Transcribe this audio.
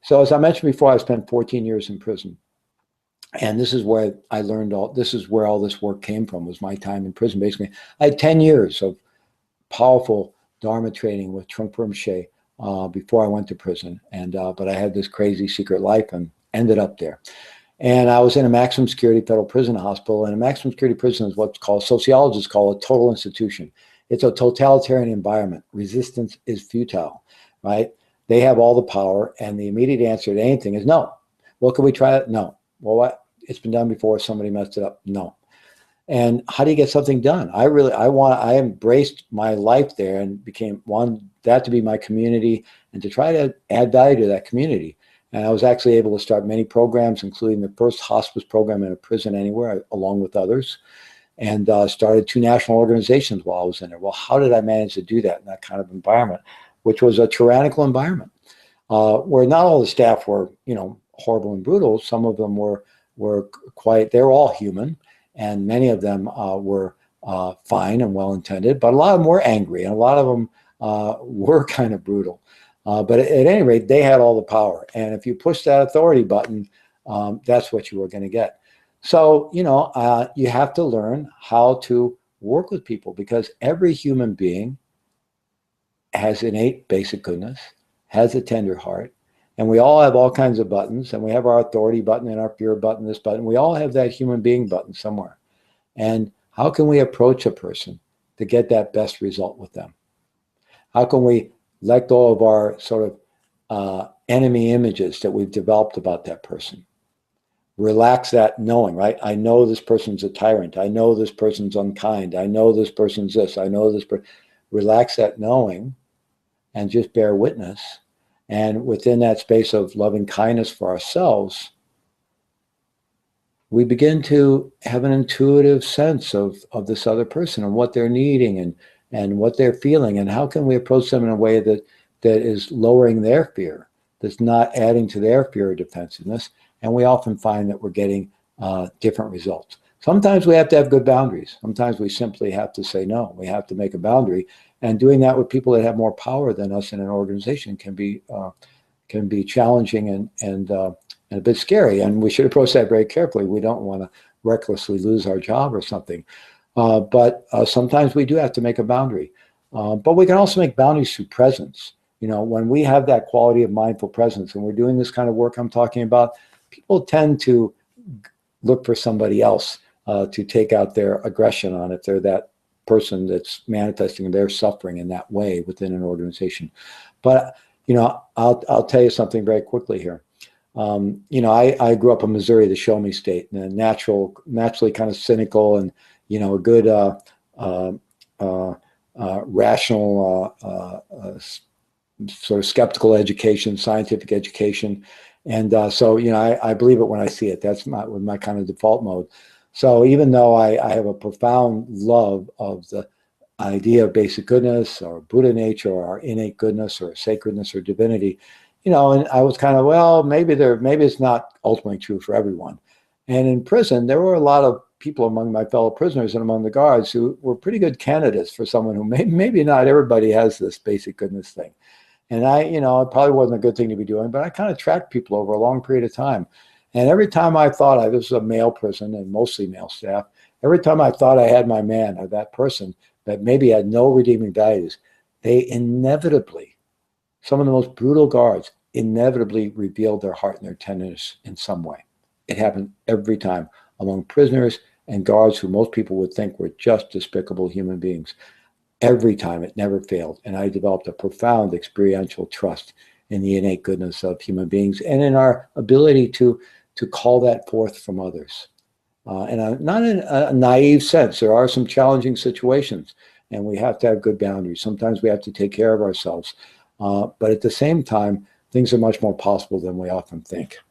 So as I mentioned before, I spent 14 years in prison. And this is where I learned this is where all this work came from, was my time in prison. Basically, I had 10 years of powerful Dharma training with Trungpa Rinpoche before I went to prison. But I had this crazy secret life and ended up there. And I was in a maximum security federal prison hospital. And a maximum security prison is what's called, sociologists call a total institution. It's a totalitarian environment. Resistance is futile, right? They have all the power, and the immediate answer to anything is no. Well, can we try it? No. Well, what? It's been done before. Somebody messed it up. No. And how do you get something done? I embraced my life there and wanted that to be my community and to try to add value to that community. And I was actually able to start many programs, including the first hospice program in a prison anywhere, along with others, and started 2 national organizations while I was in there. Well, how did I manage to do that in that kind of environment, which was a tyrannical environment, where not all the staff were, horrible and brutal. Some of them were quite, they're all human, and many of them were fine and well-intended, but a lot of them were angry, and a lot of them were kind of brutal. But at any rate, they had all the power. And if you push that authority button, that's what you were going to get. So, you have to learn how to work with people, because every human being has innate basic goodness, has a tender heart, and we all have all kinds of buttons, and we have our authority button and our fear button, this button. We all have that human being button somewhere. And how can we approach a person to get that best result with them? How can we let go of our sort of enemy images that we've developed about that person? Relax that knowing, right? I know this person's a tyrant. I know this person's unkind. I know this person's this. I know this person. Relax that knowing and just bear witness. And within that space of loving kindness for ourselves, we begin to have an intuitive sense of this other person and what they're needing and what they're feeling, and how can we approach them in a way that is lowering their fear, that's not adding to their fear or defensiveness. And we often find that we're getting different results. Sometimes we have to have good boundaries. Sometimes we simply have to say no. We have to make a boundary. And doing that with people that have more power than us in an organization can be challenging and a bit scary. And we should approach that very carefully. We don't want to recklessly lose our job or something. But sometimes we do have to make a boundary. But we can also make boundaries through presence. When we have that quality of mindful presence and we're doing this kind of work I'm talking about, people tend to look for somebody else to take out their aggression on if they're that person that's manifesting their suffering in that way within an organization. But, I'll tell you something very quickly here. I grew up in Missouri, the show me state, and naturally kind of cynical and, a good rational sort of skeptical education, scientific education. And so, I believe it when I see it. That's my kind of default mode. So even though I have a profound love of the idea of basic goodness or Buddha nature or our innate goodness or sacredness or divinity, and I was kind of, well, maybe it's not ultimately true for everyone. And in prison, there were a lot of people among my fellow prisoners and among the guards who were pretty good candidates for someone who maybe not everybody has this basic goodness thing. And it probably wasn't a good thing to be doing, but I kind of tracked people over a long period of time. And every time I thought this was a male prison and mostly male staff, every time I thought I had my man or that person that maybe had no redeeming values, they inevitably, some of the most brutal guards, inevitably revealed their heart and their tenderness in some way. It happened every time among prisoners and guards who most people would think were just despicable human beings. Every time, it never failed. And I developed a profound experiential trust in the innate goodness of human beings and in our ability to call that forth from others. And not in a naive sense. There are some challenging situations, and we have to have good boundaries. Sometimes we have to take care of ourselves. But at the same time, things are much more possible than we often think.